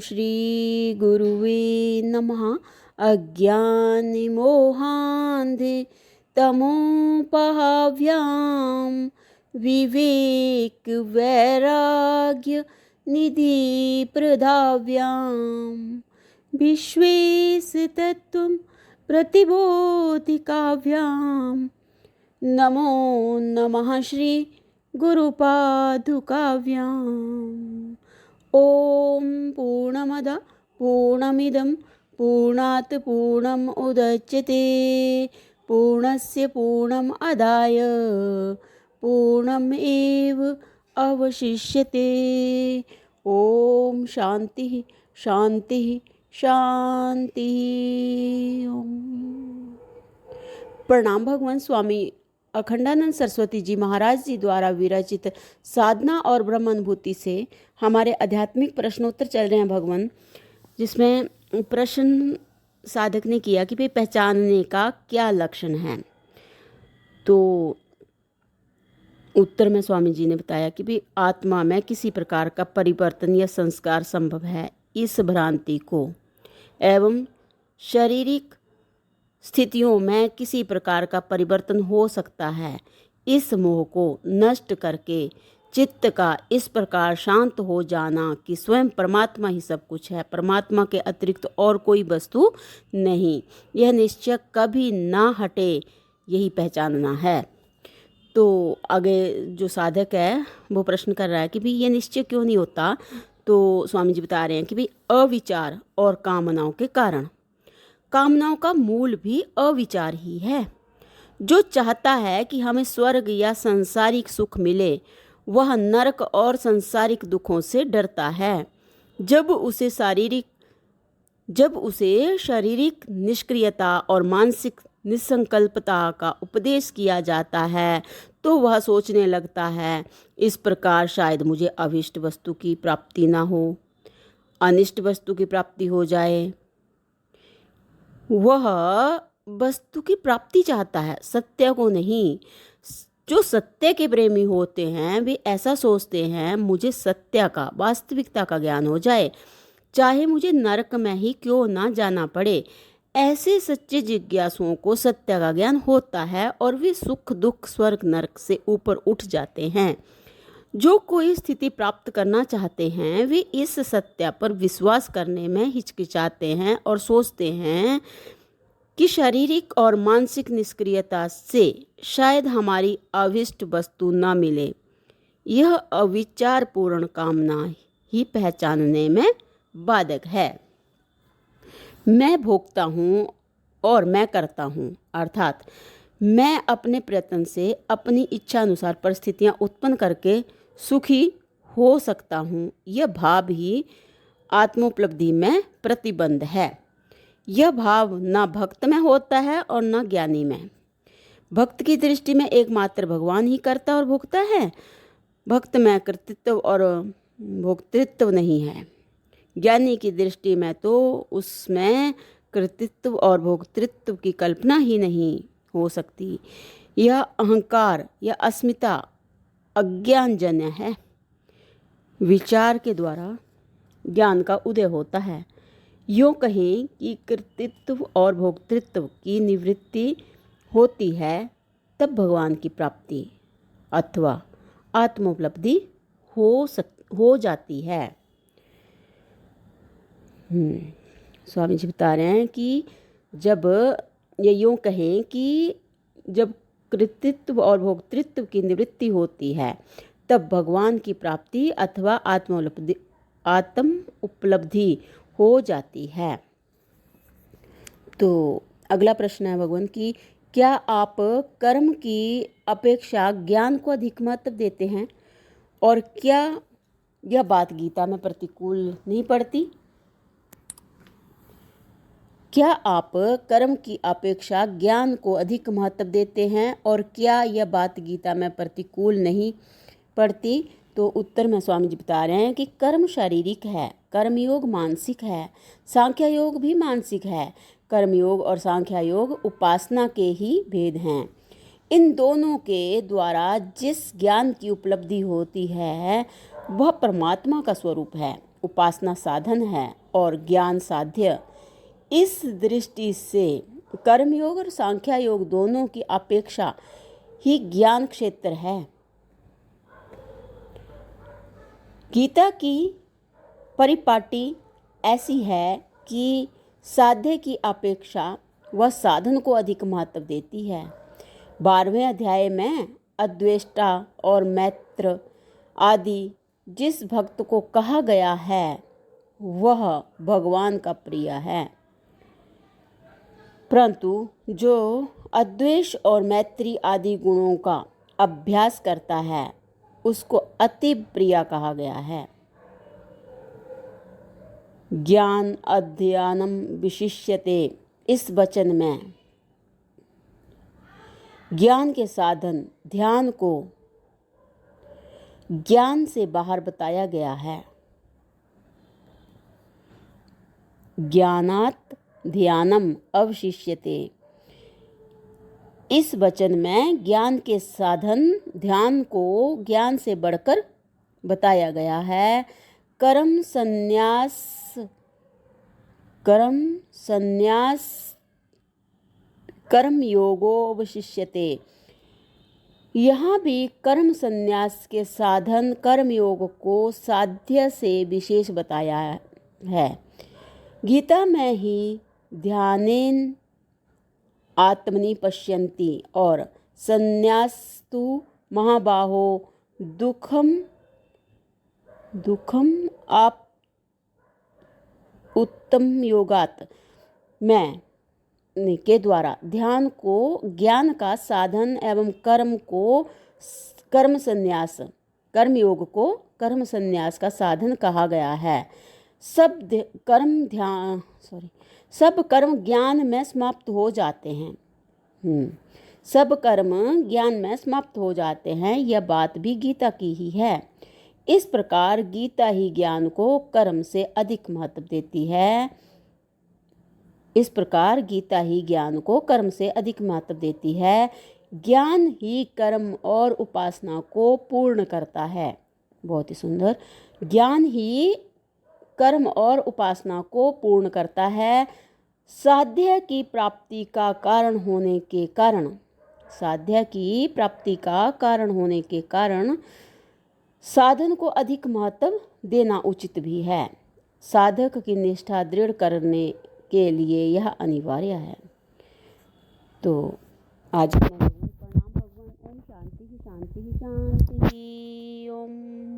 श्री गुरुवे नमः। अज्ञानमोहान्धे तमोपहाव्यां विवेकवैराग्य निधिप्रदाव्यां विश्वेशतत्त्वं प्रतिबोधिकाव्यां नमो नमः श्री गुरुपादुकाव्याम्। ॐ पूर्णमद पूर्णमिदं पूर्णात् पूर्णम् उदच्यते पूर्णस्य पूर्णम् आदाय पूर्णमेव अवशिष्यते। ॐ शान्तिः शान्तिः शान्तिः। प्रणाम भगवान स्वामी अखंडानंद सरस्वती जी महाराज जी द्वारा विरचित साधना और ब्रह्म अनुभूति से हमारे आध्यात्मिक प्रश्नोत्तर चल रहे हैं भगवान, जिसमें प्रश्न साधक ने किया कि भाई पहचानने का क्या लक्षण है। तो उत्तर में स्वामी जी ने बताया कि भाई आत्मा में किसी प्रकार का परिवर्तन या संस्कार संभव है, इस भ्रांति को एवं शारीरिक स्थितियों में किसी प्रकार का परिवर्तन हो सकता है, इस मोह को नष्ट करके चित्त का इस प्रकार शांत हो जाना कि स्वयं परमात्मा ही सब कुछ है, परमात्मा के अतिरिक्त और कोई वस्तु नहीं, यह निश्चय कभी ना हटे, यही पहचानना है। तो आगे जो साधक है वो प्रश्न कर रहा है कि भाई ये निश्चय क्यों नहीं होता। तो स्वामी जी बता रहे हैं कि भाई अविचार और कामनाओं के कारण। कामनाओं का मूल भी अविचार ही है। जो चाहता है कि हमें स्वर्ग या सांसारिक सुख मिले, वह नरक और सांसारिक दुखों से डरता है। जब उसे शारीरिक निष्क्रियता और मानसिक निसंकल्पता का उपदेश किया जाता है तो वह सोचने लगता है, इस प्रकार शायद मुझे अभिष्ट वस्तु की प्राप्ति ना हो, अनिष्ट वस्तु की प्राप्ति हो जाए। वह वस्तु की प्राप्ति चाहता है, सत्य को नहीं। जो सत्य के प्रेमी होते हैं वे ऐसा सोचते हैं, मुझे सत्य का, वास्तविकता का ज्ञान हो जाए, चाहे मुझे नरक में ही क्यों ना जाना पड़े। ऐसे सच्चे जिज्ञासुओं को सत्य का ज्ञान होता है और वे सुख दुख स्वर्ग नरक से ऊपर उठ जाते हैं। जो कोई स्थिति प्राप्त करना चाहते हैं वे इस सत्य पर विश्वास करने में हिचकिचाते हैं और सोचते हैं कि शारीरिक और मानसिक निष्क्रियता से शायद हमारी अभिष्ट वस्तु न मिले। यह अविचारपूर्ण कामना ही पहचानने में बाधक है। मैं भोगता हूँ और मैं करता हूँ, अर्थात मैं अपने प्रयत्न से अपनी इच्छा अनुसार परिस्थितियाँ उत्पन्न करके सुखी हो सकता हूँ, यह भाव ही आत्मोपलब्धि में प्रतिबंध है। यह भाव न भक्त में होता है और न ज्ञानी में। भक्त की दृष्टि में एकमात्र भगवान ही करता और भोगता है। भक्त में कर्तृत्व और भोक्तृत्व नहीं है। ज्ञानी की दृष्टि में तो उसमें कर्तृत्व और भोक्तृत्व की कल्पना ही नहीं हो सकती। यह अहंकार या अस्मिता अज्ञानजन्य है। विचार के द्वारा ज्ञान का उदय होता है। यूँ कहें कि कर्तृत्व और भोक्तृत्व की निवृत्ति होती है, तब भगवान की प्राप्ति अथवा आत्मोपलब्धि हो जाती है। स्वामी जी बता रहे हैं कि जब ये यूँ कहें कि जब कर्तृत्व और भोक्तृत्व की निवृत्ति होती है, तब भगवान की प्राप्ति अथवा आत्म उपलब्धि हो जाती है। तो अगला प्रश्न है भगवान की, क्या आप कर्म की अपेक्षा ज्ञान को अधिक महत्व देते हैं और क्या यह बात गीता में प्रतिकूल नहीं पड़ती? क्या आप कर्म की अपेक्षा ज्ञान को अधिक महत्व देते हैं और क्या यह बात गीता में प्रतिकूल नहीं पड़ती? तो उत्तर में स्वामी जी बता रहे हैं कि कर्म शारीरिक है, कर्मयोग मानसिक है, सांख्य योग भी मानसिक है। कर्मयोग और सांख्य योग उपासना के ही भेद हैं। इन दोनों के द्वारा जिस ज्ञान की उपलब्धि होती है वह परमात्मा का स्वरूप है। उपासना साधन है और ज्ञान साध्य। इस दृष्टि से कर्मयोग और सांख्या योग दोनों की अपेक्षा ही ज्ञान क्षेत्र है। गीता की परिपाटी ऐसी है कि साध्य की अपेक्षा वह साधन को अधिक महत्व देती है। 12वें अध्याय में अद्वेष्टा और मैत्र आदि जिस भक्त को कहा गया है वह भगवान का प्रिय है, परंतु जो अद्वेष और मैत्री आदि गुणों का अभ्यास करता है उसको अति प्रिय कहा गया है। ज्ञान अध्ययनम विशिष्यते, इस वचन में ज्ञान के साधन ध्यान को ज्ञान से बाहर बताया गया है। ज्ञानात् ध्यानम अवशिष्यते, इस वचन में ज्ञान के साधन ध्यान को ज्ञान से बढ़कर बताया गया है। कर्म संन्यास कर्म योगो अवशिष्यते, यहाँ भी कर्म संन्यास के साधन कर्म योग को साध्य से विशेष बताया है। गीता में ही ध्यानेन आत्मनि पश्यन्ति और संन्यास्तु महाबाहो दुखम आप उत्तम योगात में के द्वारा ध्यान को ज्ञान का साधन एवं कर्म योग को कर्म संन्यास का साधन कहा गया है। सब कर्म ज्ञान में समाप्त हो जाते हैं। सब कर्म ज्ञान में समाप्त हो जाते हैं, यह बात भी गीता की ही है। इस प्रकार गीता ही ज्ञान को कर्म से अधिक महत्व देती है। इस प्रकार गीता ही ज्ञान को कर्म से अधिक महत्व देती है। ज्ञान ही कर्म और उपासना को पूर्ण करता है। बहुत ही सुंदर। ज्ञान ही कर्म और उपासना को पूर्ण करता है। साध्य की प्राप्ति का कारण होने के कारण साधन को अधिक महत्व देना उचित भी है। साधक की निष्ठा दृढ़ करने के लिए यह अनिवार्य है। तो आज प्रणाम भगवान। ओम शांति शांति शांति। ओम।